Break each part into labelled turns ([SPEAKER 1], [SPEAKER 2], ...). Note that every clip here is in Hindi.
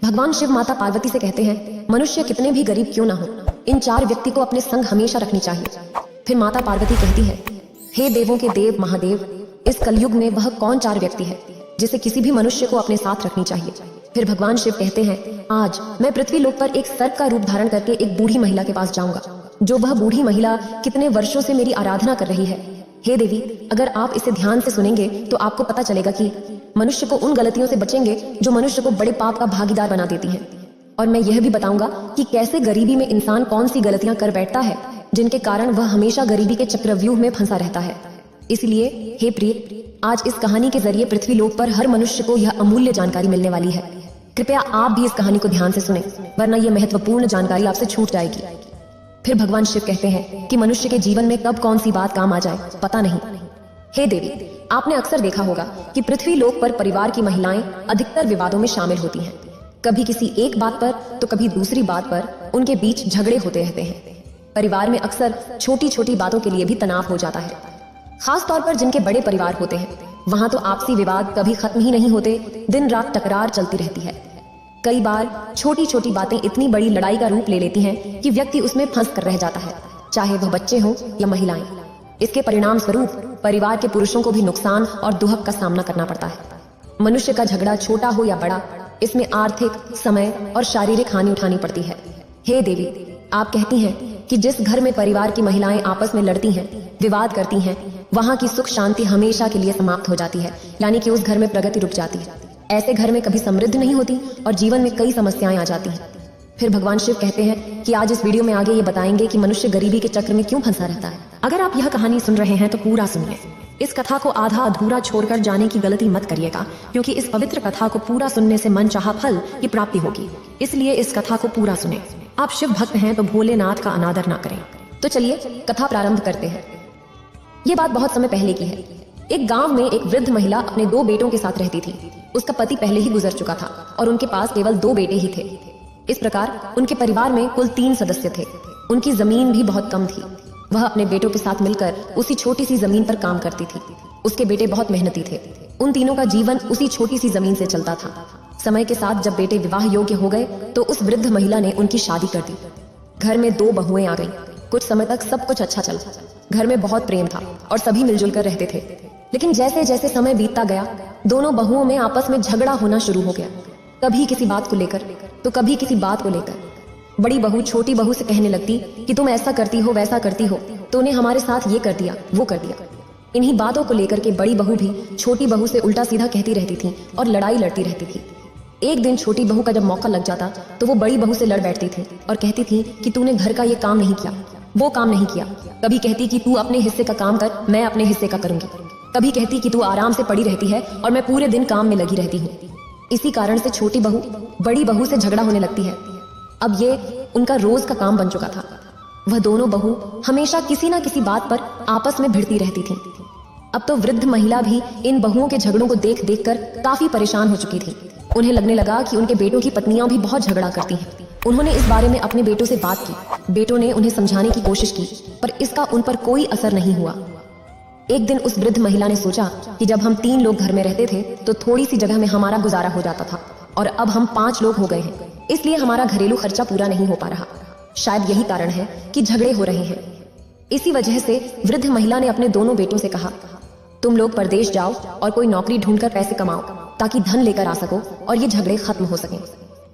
[SPEAKER 1] भगवान शिव माता पार्वती से कहते हैं, मनुष्य कितने भी गरीब क्यों ना हो, इन 4 व्यक्ति को अपने संग हमेशा रखनी चाहिए। फिर माता पार्वती कहती है, हे देवों के देव महादेव, इस कलयुग में वह कौन 4 व्यक्ति है जिसे किसी भी मनुष्य को अपने साथ रखनी चाहिए। फिर भगवान शिव कहते हैं, आज मैं पृथ्वी लोक पर एक सर्प का रूप धारण करके एक बूढ़ी महिला के पास जाऊंगा, जो वह बूढ़ी महिला कितने वर्षों से मेरी आराधना कर रही है। हे देवी, अगर आप इसे ध्यान से सुनेंगे तो आपको पता चलेगा कि मनुष्य को उन गलतियों से बचेंगे जो मनुष्य को बड़े पाप का भागीदार बना देती हैं। और मैं यह भी बताऊंगा कि कैसे गरीबी में इंसान कौन सी गलतियां कर बैठता है जिनके कारण वह हमेशा गरीबी के चक्रव्यूह में फंसा रहता है। इसलिए हे प्रिय, आज इस कहानी के जरिए पृथ्वी लोक पर हर मनुष्य को यह अमूल्य जानकारी मिलने वाली है। कृपया आप भी इस कहानी को ध्यान से सुने, वरना यह महत्वपूर्ण जानकारी आपसे छूट जाएगी। फिर भगवान शिव कहते हैं कि मनुष्य के जीवन में कब कौन सी बात काम आ जाए पता नहीं। हे देवी, आपने अक्सर देखा होगा कि पृथ्वी लोक पर परिवार की महिलाएं अधिकतर विवादों में शामिल होती हैं। कभी किसी एक बात पर तो कभी दूसरी बात पर उनके बीच झगड़े होते रहते हैं। परिवार में अक्सर छोटी छोटी बातों के लिए भी तनाव हो जाता है। खास तौर पर जिनके बड़े परिवार होते हैं, वहां तो आपसी विवाद कभी खत्म ही नहीं होते, दिन रात टकरार चलती रहती है। कई बार छोटी छोटी बातें इतनी बड़ी लड़ाई का रूप ले लेती हैं कि व्यक्ति उसमें फंस कर रह जाता है, चाहे वह बच्चे हों या महिलाएं। इसके परिणाम स्वरूप परिवार के पुरुषों को भी नुकसान और दुहक का सामना करना पड़ता है। मनुष्य का झगड़ा छोटा हो या बड़ा, इसमें आर्थिक, समय और शारीरिक हानि उठानी पड़ती है। हे देवी, आप कहती हैं कि जिस घर में परिवार की महिलाएं आपस में लड़ती हैं, विवाद करती हैं, वहां की सुख शांति हमेशा के लिए समाप्त हो जाती है, यानी कि उस घर में प्रगति रुक जाती है। ऐसे घर में कभी समृद्धि नहीं होती और जीवन में कई समस्याएं आ जाती हैं। फिर भगवान शिव कहते हैं कि आज इस वीडियो में आगे ये बताएंगे कि मनुष्य गरीबी के चक्र में क्यों फंसा रहता है। अगर आप यह कहानी सुन रहे हैं तो पूरा सुनिए। इस कथा को आधा अधूरा छोड़कर जाने की गलती मत करिएगा, क्योंकि इस पवित्र कथा को पूरा सुनने से मनचाहा फल की प्राप्ति होगी। इसलिए इस कथा को पूरा सुने। आप शिव भक्त हैं तो भोलेनाथ का अनादर ना करें। तो चलिए कथा प्रारंभ करते हैं। ये बात बहुत समय पहले की है। एक गांव में एक वृद्ध महिला अपने 2 बेटों के साथ रहती थी। उसका पति पहले ही गुजर चुका था और उनके पास केवल 2 बेटे ही थे। इस प्रकार उनके परिवार में कुल 3 सदस्य थे। उनकी जमीन भी बहुत कम थी। वह अपने बेटों के साथ मिलकर उसी छोटी सी जमीन पर काम करती थी। उसके बेटे बहुत मेहनती थे। उन तीनों का जीवन उसी छोटी सी जमीन से चलता था। समय के साथ जब बेटे विवाह योग्य हो गए तो उस वृद्ध महिला ने उनकी शादी कर दी। घर में 2 बहुएं आ गईं। कुछ समय तक सब कुछ अच्छा चला। घर में बहुत प्रेम था और सभी मिलजुल कर रहते थे। लेकिन जैसे जैसे समय बीतता गया, दोनों बहुओं में आपस में झगड़ा होना शुरू हो गया। कभी किसी बात को लेकर तो कभी किसी बात को लेकर। बड़ी बहू छोटी बहू से कहने लगती कि तुम ऐसा करती हो, वैसा करती हो, तूने हमारे साथ ये कर दिया, वो कर दिया। इन्हीं बातों को लेकर के बड़ी बहू भी छोटी बहू से उल्टा सीधा कहती रहती थी और लड़ाई लड़ती रहती थी। एक दिन छोटी बहू का जब मौका लग जाता तो वो बड़ी बहू से लड़ बैठती थी और कहती थी कि तूने घर का ये काम नहीं किया, वो काम नहीं किया। कभी कहती कि तू अपने हिस्से का काम कर, मैं अपने हिस्से का करूंगी। कभी कहती कि तू आराम से पड़ी रहती है और मैं पूरे दिन काम में लगी रहती हूँ। इसी कारण से छोटी बहू बड़ी बहू से झगड़ा होने लगती है। अब ये उनका रोज का काम बन चुका था। वह दोनों बहू हमेशा किसी न किसी बात पर आपस में भिड़ती रहती थी। अब तो वृद्ध महिला भी इन बहुओं के झगड़ों को देख देख कर काफी परेशान हो चुकी थी। उन्हें लगने लगा कि उनके बेटों की पत्नियां भी बहुत झगड़ा करती हैं। उन्होंने इस बारे में अपने बेटों से बात की। बेटों ने उन्हें समझाने की कोशिश की, पर इसका उन पर कोई असर नहीं हुआ। एक दिन उस वृद्ध महिला ने सोचा कि जब हम 3 लोग घर में रहते थे तो थोड़ी सी जगह में हमारा गुजारा हो जाता था, और अब हम 5 लोग हो गए हैं, इसलिए हमारा घरेलू खर्चा पूरा नहीं हो पा रहा। शायद यही कारण है कि झगड़े हो रहे हैं। इसी वजह से वृद्ध महिला ने अपने दोनों बेटों से कहा, तुम लोग परदेश जाओ और कोई नौकरी ढूंढकर पैसे कमाओ ताकि धन लेकर आ सको और ये झगड़े खत्म हो सकें।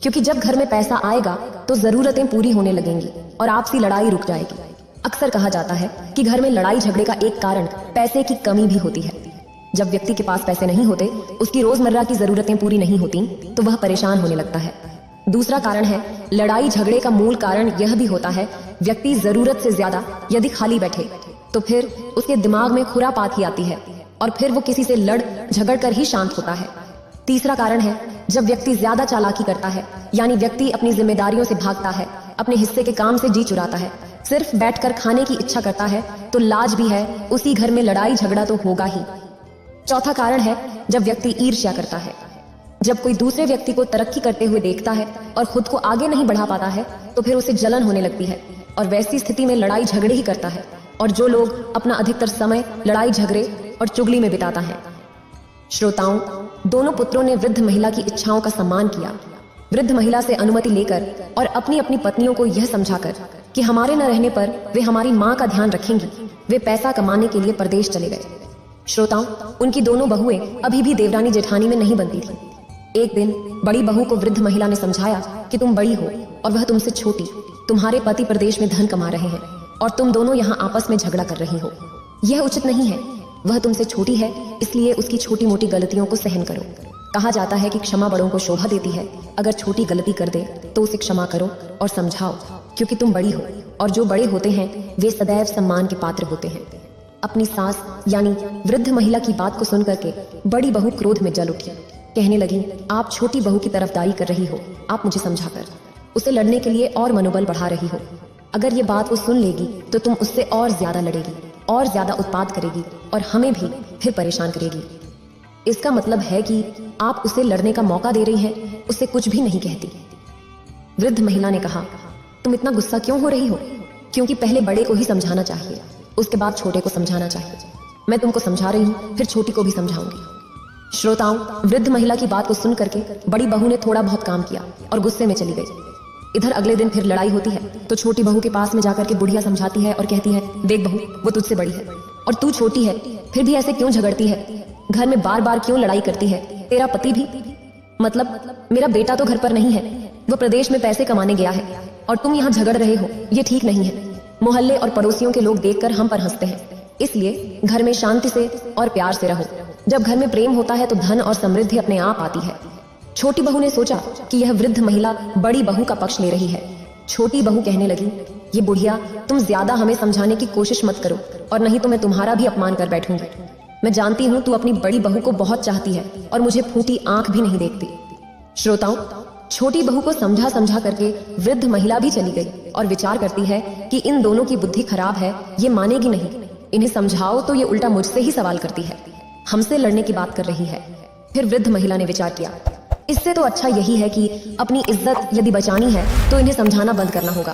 [SPEAKER 1] क्योंकि जब घर में पैसा आएगा तो जरूरतें पूरी होने लगेंगी और आपसी लड़ाई रुक जाएगी। अक्सर कहा जाता है कि घर में लड़ाई झगड़े का एक कारण पैसे की कमी भी होती है। जब व्यक्ति के पास पैसे नहीं होते, उसकी रोजमर्रा की जरूरतें पूरी नहीं होती, तो वह परेशान होने लगता है। दूसरा कारण है लड़ाई झगड़े का मूल कारण यह भी होता है, व्यक्ति जरूरत से ज्यादा यदि खाली बैठे तो फिर उसके दिमाग में खुरापात ही आती है और फिर वो किसी से लड़ झगड़ कर ही शांत होता है। तीसरा कारण है जब व्यक्ति ज्यादा चालाकी करता है, यानी व्यक्ति अपनी जिम्मेदारियों से भागता है, अपने हिस्से के काम से जी चुराता है, सिर्फ बैठकर खाने की इच्छा करता है, तो लाज भी है, उसी घर में लड़ाई झगड़ा तो होगा ही। चौथा कारण है जब व्यक्ति ईर्ष्या करता है। जब कोई दूसरे व्यक्ति को तरक्की करते हुए देखता है और खुद को आगे नहीं बढ़ा पाता है तो फिर उसे जलन होने लगती है और वैसी स्थिति में लड़ाई झगड़े ही करता है। और जो लोग अपना अधिकतर समय लड़ाई झगड़े और चुगली में बिताता है। श्रोताओं, दोनों पुत्रों ने वृद्ध महिला की इच्छाओं का सम्मान किया। वृद्ध महिला से अनुमति लेकर और अपनी अपनी पत्नियों को यह समझाकर कि हमारे न रहने पर वे हमारी माँ का ध्यान रखेंगी, वे पैसा कमाने के लिए परदेश चले गए। श्रोताओं, उनकी दोनों बहुएं अभी भी देवरानी जेठानी में नहीं बनती थी। एक दिन बड़ी बहू को वृद्ध महिला ने समझाया कि तुम बड़ी हो और वह तुमसे छोटी, तुम्हारे पति प्रदेश में धन कमा रहे हैं और तुम दोनों यहाँ आपस में झगड़ा कर रही हो। यह उचित नहीं है। वह तुमसे छोटी है, इसलिए उसकी छोटी मोटी गलतियों को सहन करो। कहा जाता है कि क्षमा बड़ों को शोभा देती है। अगर छोटी गलती कर दे तो उसे क्षमा करो और समझाओ, क्योंकि तुम बड़ी हो और जो बड़े होते हैं वे सदैव सम्मान के पात्र होते हैं। अपनी सास यानी वृद्ध महिला की बात को सुन करके बड़ी बहू क्रोध में जल उठी। कहने लगी, आप छोटी बहू की तरफदारी कर रही हो, आप मुझे समझाकर उसे लड़ने के लिए और मनोबल बढ़ा रही हो। अगर ये बात वो सुन लेगी तो तुम उससे और ज्यादा लड़ेगी और ज्यादा उत्पात करेगी और हमें भी फिर परेशान करेगी। इसका मतलब है कि आप उसे लड़ने का मौका दे रही हैं, उसे कुछ भी नहीं कहती। वृद्ध महिला ने कहा, तुम इतना गुस्सा क्यों हो रही हो? क्योंकि पहले बड़े को ही समझाना चाहिए, उसके बाद छोटे को समझाना चाहिए। मैं तुमको समझा रही हूँ, फिर छोटी को भी समझाऊंगी। श्रोताओं, वृद्ध महिला की बात को सुन करके बड़ी बहू ने थोड़ा बहुत काम किया और गुस्से में चली गई। इधर अगले दिन फिर लड़ाई होती है तो छोटी बहू के पास में जाकर के बुढ़िया समझाती है और कहती है, देख बहू, वो तुझसे बड़ी है और तू छोटी है, फिर भी ऐसे क्यों झगड़ती है? घर में बार बार क्यों लड़ाई करती है? तेरा पति भी, मतलब मेरा बेटा तो घर पर नहीं है, वो प्रदेश में पैसे कमाने गया है और तुम यहाँ झगड़ रहे हो, ये ठीक नहीं है। मोहल्ले और पड़ोसियों के लोग देखकर हम पर हंसते हैं, इसलिए घर में शांति से और प्यार से रहो। जब घर में प्रेम होता है तो धन और समृद्धि अपने आप आती है। छोटी बहू ने सोचा कि यह वृद्ध महिला बड़ी बहू का पक्ष ले रही है। छोटी बहू कहने लगी, ये बुढ़िया, तुम ज्यादा हमें समझाने की कोशिश मत करो और नहीं तो मैं तुम्हारा भी अपमान कर बैठूंगी। मैं जानती हूँ तू अपनी बड़ी बहू को बहुत चाहती है और मुझे फूटी आंख भी नहीं देखती। श्रोताओं, छोटी बहू को समझा समझा करके वृद्ध महिला भी चली गई और विचार करती है कि इन दोनों की बुद्धि खराब है, ये मानेगी नहीं। इन्हें समझाओ तो ये उल्टा मुझसे ही सवाल करती है, हमसे लड़ने की बात कर रही है। फिर वृद्ध महिला ने विचार किया, इससे तो अच्छा यही है कि अपनी इज्जत यदि बचानी है तो इन्हें समझाना बंद करना होगा।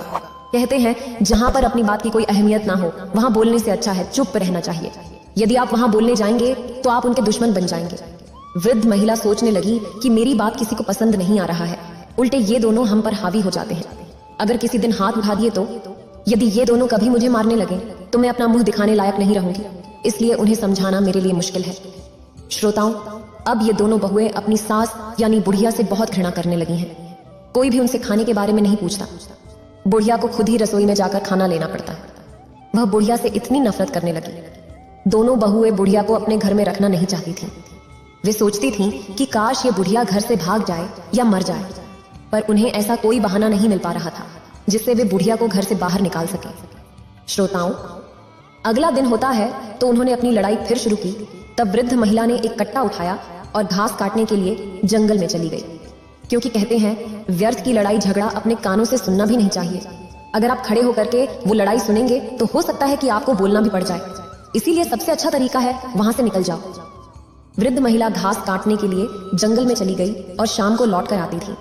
[SPEAKER 1] कहते हैं जहाँ पर अपनी बात की कोई अहमियत ना हो वहाँ बोलने से अच्छा है चुप रहना चाहिए। यदि आप वहाँ बोलने जाएंगे तो आप उनके दुश्मन बन जाएंगे। वृद्ध महिला सोचने लगी कि मेरी बात किसी को पसंद नहीं आ रहा है, उल्टे ये दोनों हम पर हावी हो जाते हैं। अगर किसी दिन हाथ उठा दिए तो, यदि ये दोनों कभी मुझे मारने लगे तो मैं अपना मुंह दिखाने लायक नहीं रहूंगी, इसलिए उन्हें समझाना मेरे लिए मुश्किल है। श्रोताओं, अब ये दोनों बहुएं अपनी सास यानी बुढ़िया से बहुत घृणा करने लगी हैं। कोई भी उनसे खाने के बारे में नहीं पूछता। बुढ़िया को खुद ही रसोई में जाकर खाना लेना पड़ता है। वह बुढ़िया से इतनी नफरत करने लगी। दोनों बहुएं बुढ़िया को अपने घर में रखना नहीं चाहती थीं। वे सोचती थीं कि काश ये बुढ़िया घर से भाग जाए या मर जाए, पर उन्हें ऐसा कोई बहाना नहीं मिल पा रहा था जिससे वे बुढ़िया को घर से बाहर निकाल सके। श्रोताओं, अगला दिन होता है तो उन्होंने अपनी लड़ाई फिर शुरू की। तब वृद्ध महिला ने एक कट्टा उठाया और घास काटने के लिए जंगल में चली गई, क्योंकि कहते हैं व्यर्थ की लड़ाई झगड़ा अपने कानों से सुनना भी नहीं चाहिए। अगर आप खड़े होकर के वो लड़ाई सुनेंगे तो हो सकता है कि आपको बोलना भी पड़ जाए, इसीलिए सबसे अच्छा तरीका है वहां से निकल जाओ। वृद्ध महिला घास काटने के लिए जंगल में चली गई और शाम को लौट कर आती थी।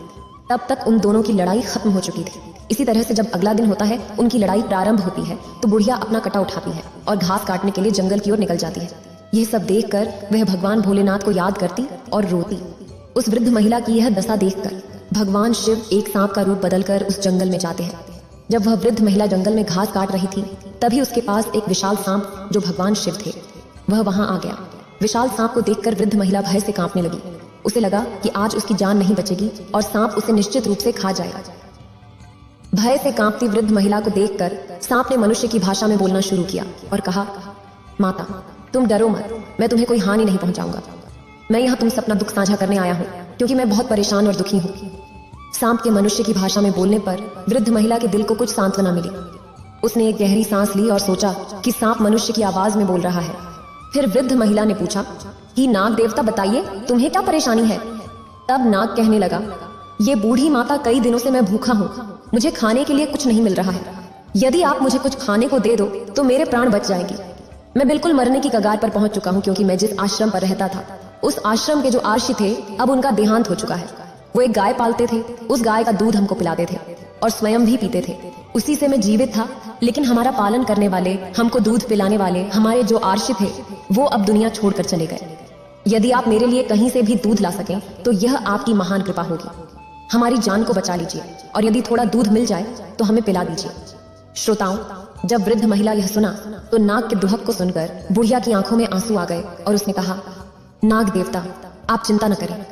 [SPEAKER 1] तब तक उन दोनों की लड़ाई खत्म हो चुकी थी। इसी तरह से जब अगला दिन होता है, उनकी लड़ाई प्रारंभ होती है तो बुढ़िया अपना कटा उठाती है और घास काटने के लिए जंगल की ओर निकल जाती है। यह सब देखकर वह भगवान भोलेनाथ को याद करती और रोती। उस वृद्ध महिला की यह दशा देखकर भगवान शिव एक सांप का रूप बदलकर उस जंगल में जाते हैं। जब वह वृद्ध महिला जंगल में घास काट रही थी, तभी उसके पास एक विशाल सांप जो भगवान शिव थे वह वहां आ गया। विशाल सांप को देखकर वृद्ध महिला भय से कांपने लगी। उसे लगा कि आज उसकी जान नहीं बचेगी और सांप उसे निश्चित रूप से खा जाएगा। भय से कांपती वृद्ध महिला को देखकर सांप ने मनुष्य की भाषा में बोलना शुरू किया और कहा, माता तुम डरो मत, मैं तुम्हें कोई हानि नहीं पहुंचाऊंगा। मैं यहाँ तुमसे अपना दुख साझा करने आया हूँ, क्योंकि मैं बहुत परेशान और दुखी हूँ। सांप के मनुष्य की भाषा में बोलने पर वृद्ध महिला के दिल को कुछ सांत्वना मिली। उसने एक गहरी सांस ली और सोचा कि सांप मनुष्य की आवाज में बोल रहा है। फिर वृद्ध महिला ने पूछा कि नाग देवता बताइए तुम्हें क्या परेशानी है। तब नाग कहने लगा, ये बूढ़ी माता कई दिनों से मैं भूखा हूँ, मुझे खाने के लिए कुछ नहीं मिल रहा है। यदि आप मुझे कुछ खाने को दे दो तो मेरे प्राण बच जाएंगे। मैं बिल्कुल मरने की कगार पर पहुंच चुका हूँ, क्योंकि मैं जिस आश्रम पर रहता था उस आश्रम के जो आर्षि थे अब उनका देहांत हो चुका है। वो एक गाय पालते थे, उस गाय का दूध हमको पिलाते थे और स्वयं भी पीते थे। उसी से मैं जीवित था, लेकिन हमारा पालन करने वाले, हमको दूध पिलाने वाले हमारे जो आर्षि थे वो अब दुनिया छोड़कर चले गए। यदि आप मेरे लिए कहीं से भी दूध ला सकें तो यह आपकी महान कृपा होगी। हमारी जान को बचा लीजिए और यदि थोड़ा दूध मिल जाए तो हमें पिला दीजिए। श्रोताओं, जब वृद्ध महिला यह सुना तो नाग के दुहक को सुनकर बुढ़िया की आंखों में आंसू आ गए और उसने कहा, नाग देवता, आप चिंता न करें,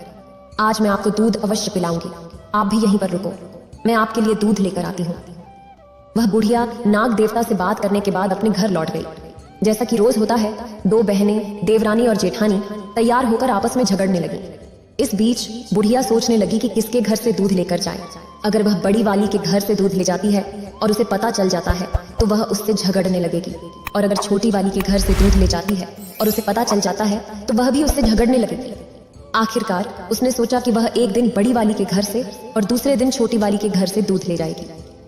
[SPEAKER 1] आज मैं आपको दूध अवश्य पिलाऊंगी। आप भी यहीं पर रुको, मैं आपके लिए दूध लेकर आती हूँ। वह बुढ़िया नाग देवता से बात करने के बाद अपने घर लौट गई। जैसा कि रोज होता है, दो बहनें देवरानी और जेठानी तैयार होकर आपस में झगड़ने लगी। इस बीच बुढ़िया सोचने लगी कि किसके घर से दूध लेकर जाए। अगर वह बड़ी वाली के घर से दूध ले जाती है और उसे पता चल जाता है तो वह उससे झगड़ने लगेगी, और अगर छोटी वाली के घर से दूध ले जाती है और उसे पता चल जाता है तो वह भी उससे झगड़ने लगेगी। आखिरकार उसने सोचा कि वह एक दिन बड़ी वाली के घर से और दूसरे दिन छोटी वाली के घर से दूध ले जाएगी,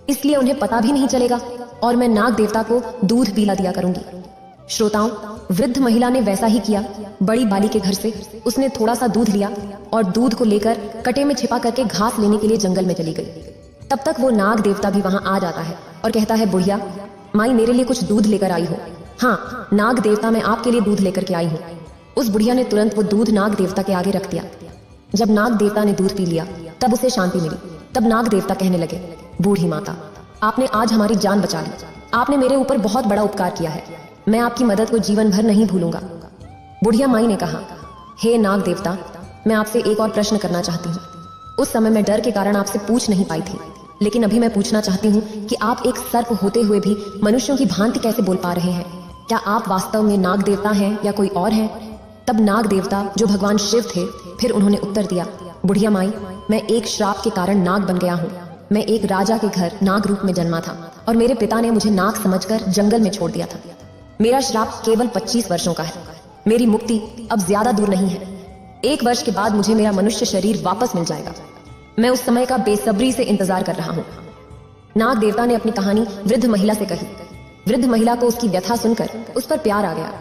[SPEAKER 1] इसलिए उन्हें पता भी नहीं चलेगा और मैं नाग देवता को दूध पिला दिया करूंगी। श्रोताओं, वृद्ध महिला ने वैसा ही किया। बड़ी बाली के घर से उसने थोड़ा सा दूध लिया और दूध को लेकर कटे में छिपा करके घास लेने के लिए जंगल में चली गई। तब तक वो नाग देवता भी वहां आ जाता है और कहता है, बुढ़िया माई मेरे लिए कुछ दूध लेकर आई हो। हाँ नाग देवता, मैं आपके लिए दूध लेकर के आई हूँ। उस बुढ़िया ने तुरंत वो दूध नाग देवता के आगे रख दिया। जब नाग देवता ने दूध पी लिया तब उसे शांति मिली। तब नाग देवता कहने लगे, बूढ़ी माता, आपने आज हमारी जान बचा ली। आपने मेरे ऊपर बहुत बड़ा उपकार किया है। मैं आपकी मदद को जीवन भर नहीं भूलूंगा। बुढ़िया माई ने कहा, हे नाग देवता, मैं आपसे एक और प्रश्न करना चाहती हूँ। उस समय मैं डर के कारण आपसे पूछ नहीं पाई थी, लेकिन अभी मैं पूछना चाहती हूँ कि आप एक सर्प होते हुए भी मनुष्यों की भांति कैसे बोल पा रहे हैं? क्या आप वास्तव में नाग देवता हैं या कोई और है? तब नाग देवता जो भगवान शिव थे, फिर उन्होंने उत्तर दिया, बुढ़िया माई, मैं एक श्राप के कारण नाग बन गया हूँ। मैं एक राजा के घर नाग रूप में जन्मा था और मेरे पिता ने मुझे नाग समझकर जंगल में छोड़ दिया था। मेरा श्राप केवल 25 वर्षों का है। मेरी मुक्ति अब ज्यादा दूर नहीं है। 1 वर्ष के बाद मुझे मेरा मनुष्य शरीर वापस मिल जाएगा। मैं उस समय का बेसब्री से इंतजार कर रहा हूँ। नाग देवता ने अपनी कहानी वृद्ध महिला से कही। वृद्ध महिला को उसकी व्यथा सुनकर उस पर प्यार आ गया।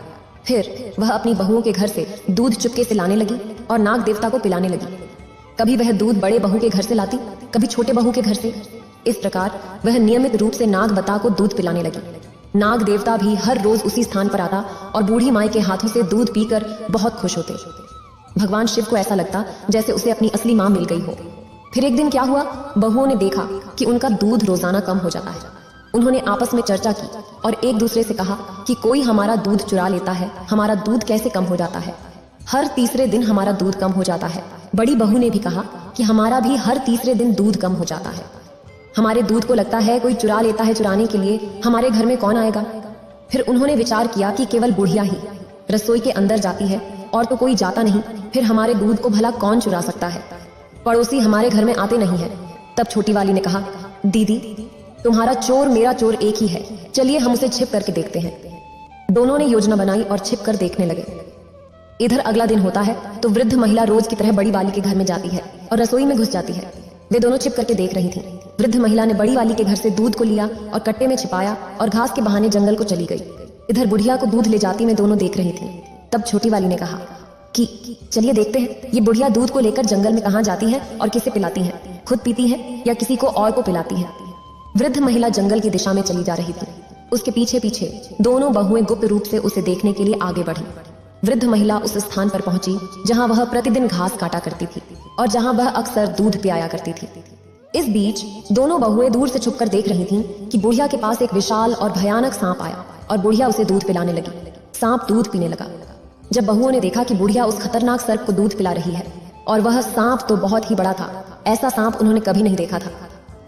[SPEAKER 1] फिर वह अपनी बहुओं के घर से दूध चुपके से लाने लगी और नाग देवता को पिलाने लगी। कभी वह दूध बड़े बहू के घर से लाती, कभी छोटे बहू के घर से। इस प्रकार वह नियमित रूप से नागवता को दूध पिलाने लगी। नाग देवता भी हर रोज उसी स्थान पर आता और बूढ़ी माई के हाथों से दूध पीकर बहुत खुश होते। भगवान शिव को ऐसा लगता जैसे उसे अपनी असली मां मिल गई हो। फिर एक दिन क्या हुआ, बहुओं ने देखा कि उनका दूध रोजाना कम हो जाता है। उन्होंने आपस में चर्चा की और एक दूसरे से कहा कि कोई हमारा दूध चुरा लेता है, हमारा दूध कैसे कम हो जाता है? हर तीसरे दिन हमारा दूध कम हो जाता है। बड़ी बहू ने भी कहा कि हमारा भी हर तीसरे दिन दूध कम हो जाता है। हमारे दूध को लगता है कोई चुरा लेता है। चुराने के लिए हमारे घर में कौन आएगा? फिर उन्होंने विचार किया कि केवल बुढ़िया ही रसोई के अंदर जाती है और तो कोई जाता नहीं। फिर हमारे दूध को भला कौन चुरा सकता है? पड़ोसी हमारे घर में आते नहीं है। तब छोटी वाली ने कहा, दीदी तुम्हारा चोर मेरा चोर एक ही है, चलिए हम उसे छिप करके देखते हैं। दोनों ने योजना बनाई और छिप कर देखने लगे। इधर अगला दिन होता है तो वृद्ध महिला रोज की तरह बड़ी वाली के घर में जाती है और रसोई में घुस जाती है। वे दोनों छिप करके देख रही थी। वृद्ध महिला ने बड़ी वाली के घर से दूध को लिया और कट्टे में छिपाया और घास के बहाने जंगल को चली गई। इधर बुढ़िया को दूध ले जाती में दोनों देख रही थी। तब छोटी वाली ने कहा कि चलिए देखते हैं ये बुढ़िया दूध को लेकर जंगल में कहाँ जाती है और किसे पिलाती है, खुद पीती है या किसी को और को पिलाती है। वृद्ध महिला जंगल की दिशा में चली जा रही थी। उसके पीछे पीछे दोनों बहुएं गुप्त रूप से उसे देखने के लिए आगे बढ़ी। वृद्ध महिला उस स्थान पर पहुंची जहां वह प्रतिदिन घास काटा करती थी और जहां वह अक्सर दूध पियाया करती थी। इस बीच दोनों बहुएं दूर से छुपकर देख रही थीं कि बुढ़िया के पास एक विशाल और भयानक सांप आया और बुढ़िया उसे दूध पिलाने लगी। सांप दूध पीने लगा। जब बहुओं ने देखा कि बुढ़िया उस खतरनाक सर्प को दूध पिला रही है और वह सांप तो बहुत ही बड़ा था, ऐसा सांप उन्होंने कभी नहीं देखा था।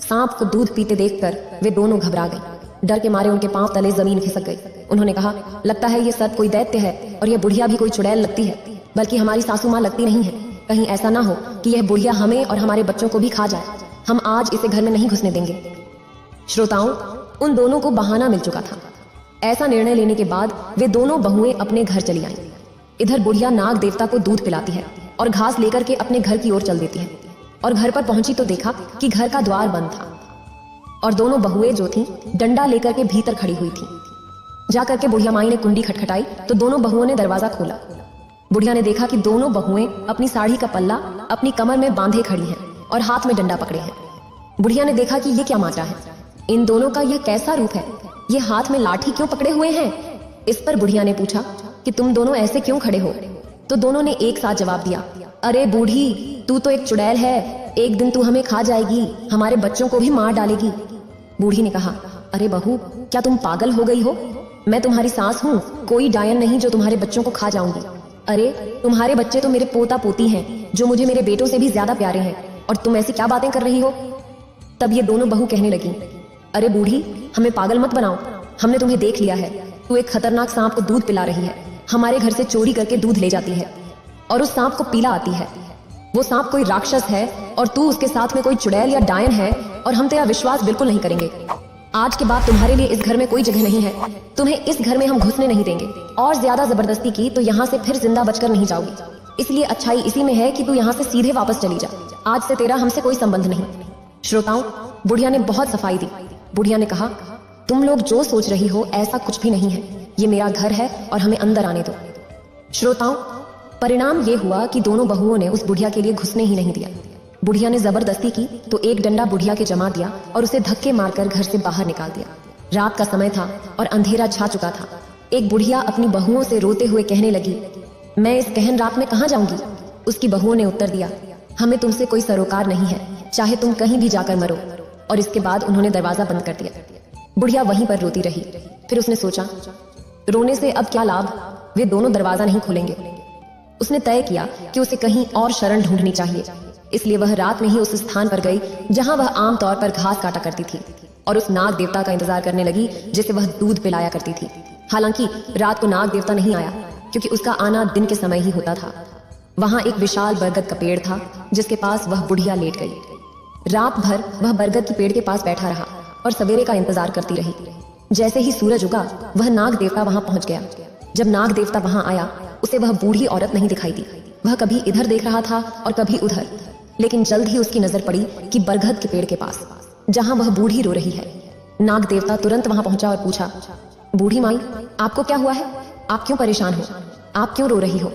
[SPEAKER 1] सांप को दूध पीते देखकर वे दोनों घबरा गए। डर के मारे उनके पांव तले जमीन खिसक गई। उन्होंने कहा, लगता है ये सर्प कोई दैत्य है और यह बुढ़िया भी कोई चुड़ैल लगती है, बल्कि हमारी सासू माँ लगती नहीं है। कहीं ऐसा ना हो कि यह बुढ़िया हमें और हमारे बच्चों को भी खा जाए। हम आज इसे घर में नहीं घुसने देंगे। श्रोताओं, उन दोनों को बहाना मिल चुका था। ऐसा निर्णय लेने के बाद वे दोनों बहुएं अपने घर चली आईं। इधर बुढ़िया नाग देवता को दूध पिलाती है और घास लेकर के अपने घर की ओर चल देती है और घर पर पहुंची तो देखा कि घर का द्वार बंद था और दोनों बहुएं जो थीं डंडा लेकर के भीतर खड़ी हुई थीं। जाकर के बुढ़िया माई ने कुंडी खटखटाई तो दोनों बहुओं ने दरवाजा खोला। बुढ़िया ने देखा कि दोनों बहुएं अपनी साड़ी का पल्ला अपनी कमर में बांधे खड़ी हैं और हाथ में डंडा पकड़े हैं। बुढ़िया ने देखा कि ये क्या माचा है, इन दोनों का यह कैसा रूप है, ये हाथ में लाठी क्यों पकड़े हुए हैं? इस पर बुढ़िया ने पूछा कि तुम दोनों ऐसे क्यों खड़े हो? तो दोनों ने एक साथ जवाब दिया, अरे बूढ़ी, तू तो एक चुड़ैल है। एक दिन तू हमें खा जाएगी, हमारे बच्चों को भी मार डालेगी। बूढ़ी ने कहा, अरे बहू, क्या तुम पागल हो गई हो? मैं तुम्हारी सास हूँ, कोई डायन नहीं जो तुम्हारे बच्चों को खा जाऊंगी। अरे तुम्हारे बच्चे तो मेरे पोता पोती हैं, जो मुझे मेरे बेटों से भी ज्यादा प्यारे हैं, और तुम ऐसी क्या बातें कर रही हो? तब ये दोनों बहू कहने लगी, अरे बूढ़ी, हमें पागल मत बनाओ, हमने तुम्हें देख लिया है। तू एक खतरनाक सांप को दूध पिला रही है, हमारे घर से चोरी करके दूध ले जाती है और उस सांप को पीला आती है। वो सांप कोई राक्षस है और तू उसके साथ में कोई चुड़ैल या डायन है, और हम तेरा विश्वास बिल्कुल नहीं करेंगे। आज के बाद तुम्हारे लिए इस घर में कोई जगह नहीं है, तुम्हें इस घर में हम घुसने नहीं देंगे, और ज्यादा जबरदस्ती की तो यहाँ से फिर जिंदा बचकर नहीं जाओगी। इसलिए अच्छाई इसी में है कि तू यहाँ से सीधे वापस चली जा, आज से तेरा हमसे कोई संबंध नहीं। श्रोताओं, बुढ़िया ने बहुत सफाई दी। बुढ़िया ने कहा, तुम लोग जो सोच रही हो ऐसा कुछ भी नहीं है, ये मेरा घर है और हमें अंदर आने दो। श्रोताओं, परिणाम ये हुआ कि दोनों बहुओं ने उस बुढ़िया के लिए घुसने ही नहीं दिया। बुढ़िया ने जबरदस्ती की तो एक डंडा बुढ़िया के जमा दिया और उसे धक्के मारकर घर से बाहर निकाल दिया। रात का समय था और अंधेरा छा चुका था। एक बुढ़िया अपनी बहुओं से रोते हुए कहने लगी, मैं इस गहन रात में कहाँ जाऊंगी? उसकी बहुओं ने उत्तर दिया, हमें तुमसे कोई सरोकार नहीं है, चाहे तुम कहीं भी जाकर मरो। और इसके बाद उन्होंने दरवाजा बंद कर दिया। बुढ़िया वहीं पर रोती रही। फिर उसने सोचा, रोने से अब क्या लाभ, वे दोनों दरवाजा नहीं खोलेंगे। उसने तय किया कि उसे कहीं और शरण ढूंढनी चाहिए, इसलिए वह रात में ही उस स्थान पर गई जहां वह आमतौर पर घास काटा करती थी, और उस नाग देवता का इंतजार करने लगी जिसे वह दूध पिलाया करती थी। हालांकि रात को नाग देवता नहीं आया, क्योंकि उसका आना दिन के समय ही होता था। वहां एक विशाल बरगद का पेड़ था जिसके पास वह बुढ़िया लेट गई। रात भर वह बरगद के पेड़ के पास बैठा रहा और सवेरे का इंतजार करती रही। जैसे ही सूरज उगा, वह नाग देवता वहां पहुंच गया। जब नाग देवता वहां आया, उसे वह बूढ़ी औरत नहीं दिखाई दी। वह कभी इधर देख रहा था और कभी उधर, लेकिन जल्द ही उसकी नजर पड़ी कि बरगद के पेड़ के पास, जहां वह बूढ़ी रो रही है। नाग देवता तुरंत वहां पहुंचा और पूछा, बूढ़ी माई, आपको क्या हुआ है? आप क्यों परेशान हो? आप क्यों रो रही हो?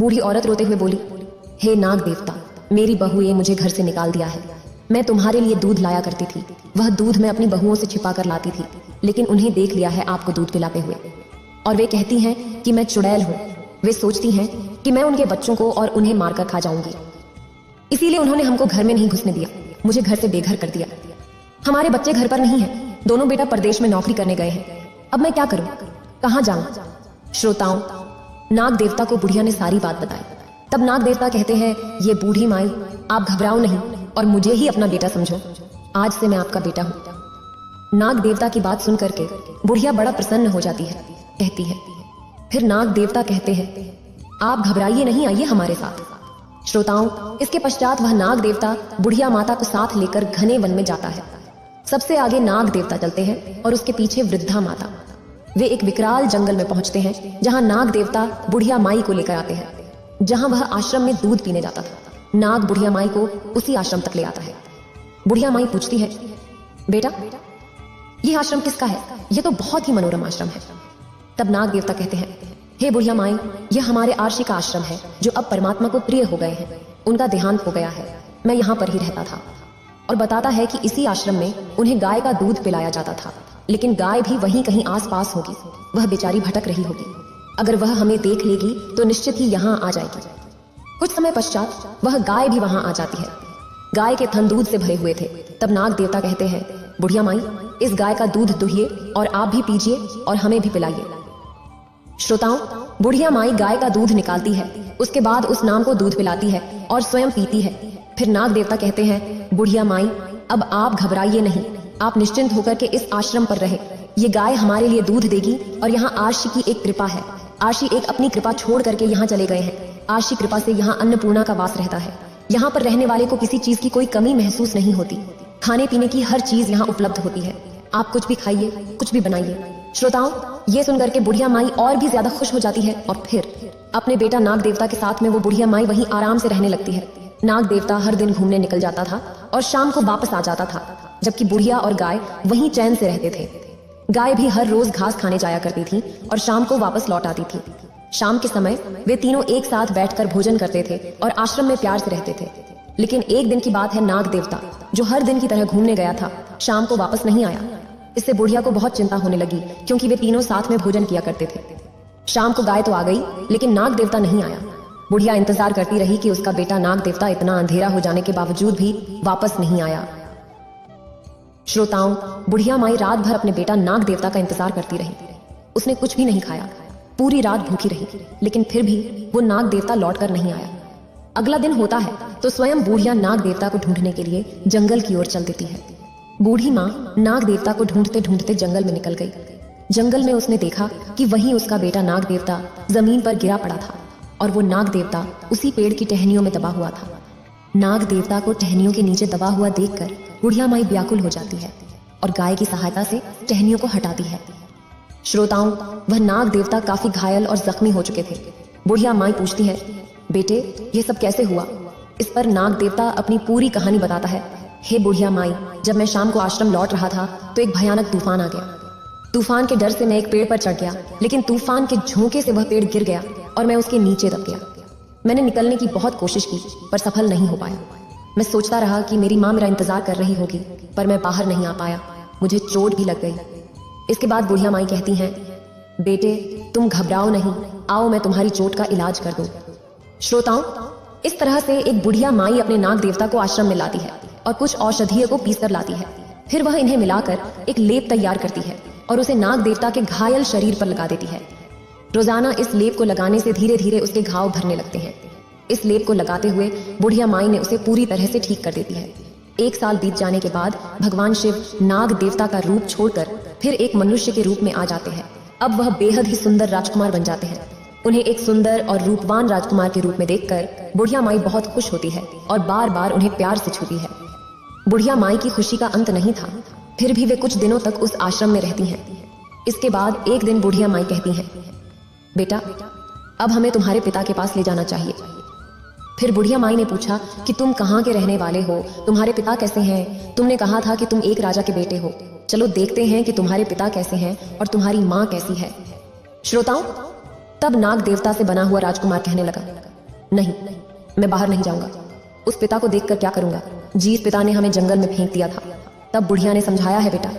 [SPEAKER 1] बूढ़ी औरत रोते हुए बोली, हे नाग देवता, मेरी बहुए मुझे घर से निकाल दिया है। मैं तुम्हारे लिए दूध लाया करती थी, वह दूध मैं अपनी बहुओं से छिपा कर लाती थी, लेकिन उन्हें देख लिया है आपको दूध पिलाते हुए, और वे कहती हैं कि मैं चुड़ैल हूँ। वे सोचती हैं कि मैं उनके बच्चों को और उन्हें मारकर खा जाऊंगी, इसीलिए उन्होंने हमको घर में नहीं घुसने दिया, मुझे घर से बेघर कर दिया। हमारे बच्चे घर पर नहीं हैं, दोनों बेटा परदेश में नौकरी करने गए हैं। अब मैं क्या करूं, कहां जाऊं? श्रोताओं, नाग देवता को बुढ़िया ने सारी बात बताई। तब नाग देवता कहते हैं, ये बूढ़ी माई, आप घबराओ नहीं और मुझे ही अपना बेटा समझो, आज से मैं आपका बेटा हूं। नाग देवता की बात सुन करके बुढ़िया बड़ा प्रसन्न हो जाती है, कहती है। फिर नाग देवता कहते हैं, आप घबराइए नहीं, आइए हमारे साथ। श्रोताओं, इसके पश्चात वह नाग देवता बुढ़िया माता को साथ लेकर घने वन में जाता है। सबसे आगे नाग देवता चलते हैं और उसके पीछे वृद्धा माता। वे एक विकराल जंगल में पहुंचते हैं जहां नाग देवता बुढ़िया माई को लेकर आते हैं, जहां वह आश्रम में दूध पीने जाता था। नाग बुढ़िया माई को उसी आश्रम तक ले आता है। बुढ़िया माई पूछती है, बेटा, यह आश्रम किसका है? यह तो बहुत ही मनोरम आश्रम है। तब नाग देवता कहते हैं, हे बुढ़िया माई, यह हमारे आर्षी का आश्रम है जो अब परमात्मा को प्रिय हो गए हैं। उनका देहांत हो गया है, मैं यहाँ पर ही रहता था। और बताता है कि इसी आश्रम में उन्हें गाय का दूध पिलाया जाता था, लेकिन गाय भी वहीं कहीं आसपास होगी, वह बेचारी भटक रही होगी। अगर वह हमें देख लेगी तो निश्चित ही यहाँ आ जाएगी। कुछ समय पश्चात वह गाय भी वहां आ जाती है। गाय के थन दूध से भरे हुए थे। तब नाग देवता कहते हैं, बुढ़िया माई, इस गाय का दूध दुहिए और आप भी पीजिए और हमें भी पिलाइए। श्रोताओं, बुढ़िया माई गाय का दूध निकालती है, उसके बाद उस नाम को दूध पिलाती है और स्वयं पीती है। फिर नाग देवता कहते हैं, बुढ़िया माई, अब आप घबराइए नहीं, आप निश्चिंत होकर के इस आश्रम पर रहे। ये गाय हमारे लिए दूध देगी और यहाँ आर्षी की एक कृपा है। आर्षी एक अपनी कृपा छोड़ करके यहाँ चले गए हैं। आर्षी कृपा से यहाँ अन्नपूर्णा का वास रहता है। यहाँ पर रहने वाले को किसी चीज की कोई कमी महसूस नहीं होती। खाने पीने की हर चीज यहाँ उपलब्ध होती है। आप कुछ भी खाइए, कुछ भी बनाइए। श्रोताओं, ये सुनकर के बुढ़िया माई और भी ज्यादा खुश हो जाती है और फिर अपने बेटा नाग देवता के साथ में वो बुढ़िया माई वहीं आराम से रहने लगती है। नाग देवता हर दिन घूमने निकल जाता था और शाम को वापस आ जाता था, जबकि बुढ़िया और गाय वहीं चैन से रहते थे। गाय भी हर रोज घास खाने जाया करती थी और शाम को वापस लौट आती थी। शाम के समय वे तीनों एक साथ बैठकर भोजन करते थे और आश्रम में प्यार से रहते थे। लेकिन एक दिन की बात है, नाग देवता जो हर दिन की तरह घूमने गया था, शाम को वापस नहीं आया। इससे बुढ़िया को बहुत चिंता होने लगी, क्योंकि वे तीनों साथ में भोजन किया करते थे। शाम को गाय तो आ गई, लेकिन नाग देवता नहीं आया। बुढ़िया इंतजार करती रही कि उसका बेटा नाग देवता इतना अंधेरा हो जाने के बावजूद भी वापस नहीं आया। श्रोताओं, बुढ़िया माई रात भर अपने बेटा नाग देवता का इंतजार करती रही। उसने कुछ भी नहीं खाया, पूरी रात भूखी रही, लेकिन फिर भी वो नाग देवता लौटकर नहीं आया। अगला दिन होता है तो स्वयं बुढ़िया नाग देवता को ढूंढने के लिए जंगल की ओर चल देती है। बूढ़ी माँ नाग देवता को ढूंढते ढूंढते जंगल में निकल गई। जंगल में उसने देखा कि वहीं उसका बेटा नाग देवता जमीन पर गिरा पड़ा था और वो नाग देवता उसी पेड़ की टहनियों में दबा हुआ था। नाग देवता को टहनियों के नीचे दबा हुआ देखकर बुढ़िया माई व्याकुल हो जाती है और गाय की सहायता से टहनियों को हटाती है। श्रोताओं, वह नाग देवता काफी घायल और जख्मी हो चुके थे। बुढ़िया माई पूछती है, बेटे ये सब कैसे हुआ? इस पर नाग देवता अपनी पूरी कहानी बताता है। हे बुढ़िया माई, जब मैं शाम को आश्रम लौट रहा था तो एक भयानक तूफान आ गया। तूफान के डर से मैं एक पेड़ पर चढ़ गया, लेकिन तूफान के झोंके से वह पेड़ गिर गया और मैं उसके नीचे दब गया। मैंने निकलने की बहुत कोशिश की पर सफल नहीं हो पाया। मैं सोचता रहा कि मेरी माँ मेरा इंतजार कर रही होगी, पर मैं बाहर नहीं आ पाया। मुझे चोट भी लग गई। इसके बाद बुढ़िया माई कहती हैं, बेटे तुम घबराओ नहीं, आओ मैं तुम्हारी चोट का इलाज कर दूं। श्रोताओं, इस तरह से एक बुढ़िया माई अपने नाग देवता को आश्रम में लाती है और कुछ औषधियों को पीसकर लाती है। फिर वह इन्हें मिलाकर एक लेप तैयार करती है और उसे नाग देवता के घायल शरीर पर लगा देती है। रोजाना इस लेप को लगाने से धीरे धीरे उसके घाव भरने लगते हैं। इस लेप को लगाते हुए बुढ़िया माई ने उसे पूरी तरह से ठीक कर देती है। 1 साल बीत जाने के बाद भगवान शिव नाग देवता का रूप छोड़कर फिर एक मनुष्य के रूप में आ जाते हैं। अब वह बेहद ही सुंदर राजकुमार बन जाते हैं। उन्हें एक सुंदर और रूपवान राजकुमार के रूप में देखकर बुढ़िया माई बहुत खुश होती है और बार बार उन्हें प्यार से छूती है। बुढ़िया माई की खुशी का अंत नहीं था, फिर भी वे कुछ दिनों तक उस आश्रम में रहती हैं। इसके बाद एक दिन बुढ़िया माई कहती हैं, बेटा अब हमें तुम्हारे पिता के पास ले जाना चाहिए। फिर बुढ़िया माई ने पूछा कि तुम कहाँ के रहने वाले हो, तुम्हारे पिता कैसे हैं? तुमने कहा था कि तुम एक राजा के बेटे हो। चलो देखते हैं कि तुम्हारे पिता कैसे हैं और तुम्हारी माँ कैसी है। श्रोताओं, तब नाग देवता से बना हुआ राजकुमार कहने लगा, नहीं, मैं बाहर नहीं जाऊंगा। उस पिता को देखकर क्या करूंगा? जिस पिता ने हमें जंगल में फेंक दिया था। तब बुढ़िया ने समझाया है, बेटा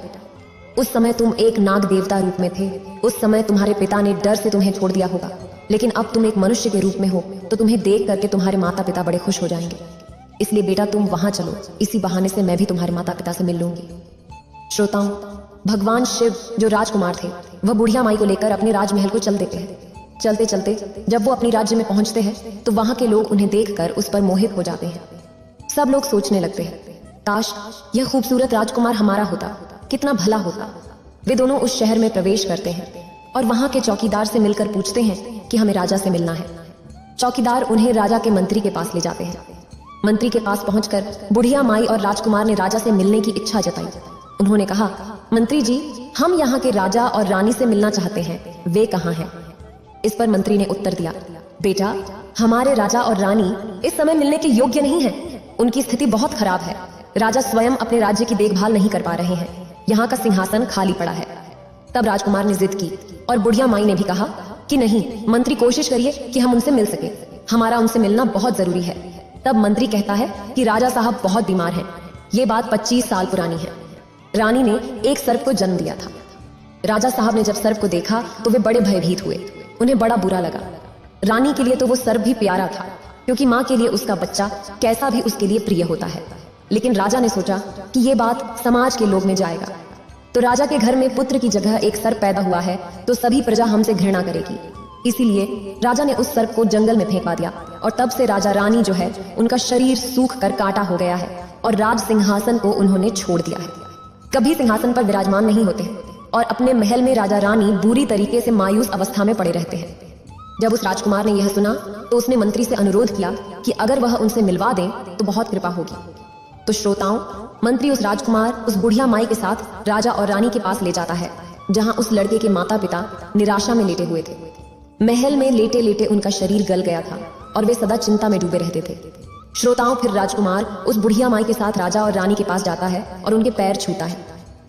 [SPEAKER 1] उस समय तुम एक नाग देवता रूप में थे। उस समय तुम्हारे पिता ने डर से तुम्हें छोड़ दिया होगा, लेकिन अब तुम एक मनुष्य के रूप में हो तो तुम्हें देख करके तुम्हारे माता पिता बड़े खुश हो जाएंगे। इसलिए बेटा तुम वहां चलो, इसी बहाने से मैं भी तुम्हारे माता पिता से मिल लूंगी। श्रोताओं, भगवान शिव जो राजकुमार थे वह बुढ़िया माई को लेकर अपने राजमहल को चल देते हैं। चलते चलते जब वो अपनी राज्य में पहुंचते हैं तो वहां के लोग उन्हें देखकर उस पर मोहित हो जाते हैं। सब लोग सोचने लगते हैं, काश यह खूबसूरत राजकुमार हमारा होता, कितना भला होता। वे दोनों उस शहर में प्रवेश करते हैं और वहां के चौकीदार से मिलकर पूछते हैं कि हमें राजा से मिलना है। चौकीदार उन्हें राजा के मंत्री के पास ले जाते हैं। मंत्री के पास पहुंचकर बुढ़िया माई और राजकुमार ने राजा से मिलने की इच्छा जताई। उन्होंने कहा, मंत्री जी, हम यहाँ के राजा और रानी से मिलना चाहते हैं, वे कहाँ हैं? इस पर मंत्री ने उत्तर दिया, बेटा हमारे राजा और रानी इस समय मिलने के योग्य नहीं है। उनकी स्थिति बहुत खराब है। राजा स्वयं अपने राज्य की देखभाल नहीं कर पा रहे हैं। यहाँ का सिंहासन खाली पड़ा है। तब राजकुमार ने जिद की और बुढ़िया माई ने भी कहा कि नहीं, मंत्री कोशिश करिए कि हम उनसे मिल सके, हमारा उनसे मिलना बहुत जरूरी है। तब मंत्री कहता है कि राजा साहब बहुत बीमार हैं। ये बात 25 साल पुरानी है। रानी ने एक सर्प को जन्म दिया था। राजा साहब ने जब सर्प को देखा तो वे बड़े भयभीत हुए। उन्हें बड़ा बुरा लगा। रानी के लिए तो वो सर्प भी प्यारा था, क्योंकि माँ के लिए उसका बच्चा कैसा भी उसके लिए प्रिय होता है। लेकिन राजा ने सोचा कि ये बात समाज के लोग में जाएगा, तो राजा के घर में पुत्र की जगह एक सर्प पैदा हुआ है तो सभी प्रजा हमसे घृणा करेगी। इसीलिए राजा ने उस सर्प को जंगल में फेंका दिया और तब से राजा रानी जो है उनका शरीर सूख कर कांटा हो गया है और राज सिंहासन को उन्होंने छोड़ दिया है। कभी सिंहासन पर विराजमान नहीं होते और अपने महल में राजा रानी बुरी तरीके से मायूस अवस्था में पड़े रहते हैं। जब उस राजकुमार ने यह सुना तो उसने मंत्री से अनुरोध किया कि अगर वह उनसे मिलवा दें तो बहुत कृपा होगी। तो श्रोताओं, मंत्री उस राजकुमार उस बुढ़िया माई के साथ राजा और रानी के पास ले जाता है, जहां उस लड़के के माता पिता निराशा में लेटे हुए थे। महल में लेटे लेटे उनका शरीर गल गया था और वे सदा चिंता में डूबे रहते थे। श्रोताओं, फिर राजकुमार उस बुढ़िया माई के साथ राजा और रानी के पास जाता है और उनके पैर छूता है।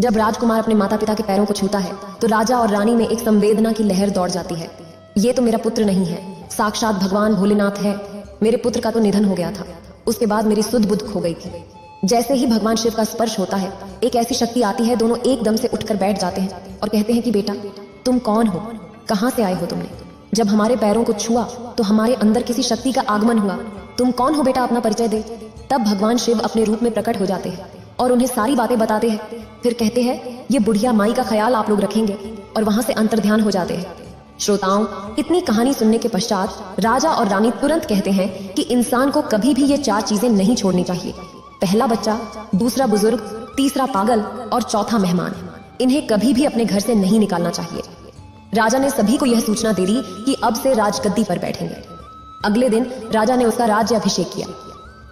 [SPEAKER 1] जब राजकुमार अपने माता पिता के पैरों को छूता है तो राजा और रानी में एक संवेदना की लहर दौड़ जाती है। ये तो मेरा पुत्र नहीं है, साक्षात भगवान भोलेनाथ है। मेरे पुत्र का तो निधन हो गया था, उसके बाद मेरी सुध बुध खो गई थी। जैसे ही भगवान शिव का स्पर्श होता है एक ऐसी शक्ति आती है, दोनों एकदम से उठकर बैठ जाते हैं और कहते हैं कि बेटा तुम कौन हो, कहाँ से आए हो तुमने? जब हमारे पैरों को छुआ तो हमारे अंदर किसी शक्ति का आगमन हुआ। तुम कौन हो बेटा, अपना परिचय दे। तब भगवान शिव अपने रूप में प्रकट हो जाते हैं और उन्हें सारी बातें बताते हैं। फिर कहते हैं ये बुढ़िया माई का ख्याल आप लोग रखेंगे, और वहां से अंतर्ध्यान हो जाते हैं। श्रोताओं, इतनी कहानी सुनने के पश्चात राजा और रानी तुरंत कहते हैं कि इंसान को कभी भी ये 4 चीजें नहीं छोड़नी चाहिए। पहला बच्चा, दूसरा बुजुर्ग, तीसरा पागल और चौथा मेहमान। इन्हें कभी भी अपने घर से नहीं निकालना चाहिए। राजा ने सभी को यह सूचना दे दी कि अब से राजगद्दी पर बैठेंगे। अगले दिन राजा ने उसका राज्य अभिषेक किया।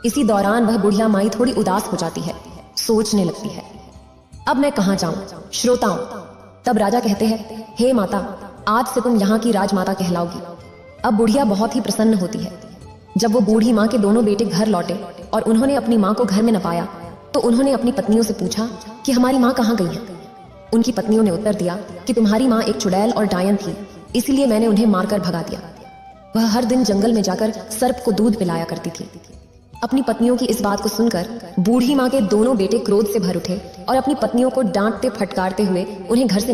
[SPEAKER 1] इसी दौरान वह बुढ़िया माई थोड़ी उदास हो जाती है, सोचने लगती है, अब मैं कहाँ जाऊं। श्रोताओं, तब राजा कहते हैं, हे माता, आज से तुम यहाँ की राजमाता कहलाओगी। अब बुढ़िया बहुत ही प्रसन्न होती है। जब वो बूढ़ी माँ के दोनों बेटे घर लौटे और उन्होंने अपनी माँ को घर में न पाया, तो उन्होंने अपनी पत्नियों से पूछा कि हमारी माँ कहाँ गई है। उनकी पत्नियों ने उत्तर दिया कि तुम्हारी माँ एक चुड़ैल और डायन थी, इसलिए मैंने उन्हें मारकर भगा दिया। वह हर दिन जंगल में जाकर सर्प को दूध पिलाया करती थी। अपनी पत्नियों की इस बात को सुनकर बूढ़ी माँ के दोनों बेटे क्रोध से भर उठे और अपनी पत्नियों को डांटते फटकारते हुए उन्हें घर से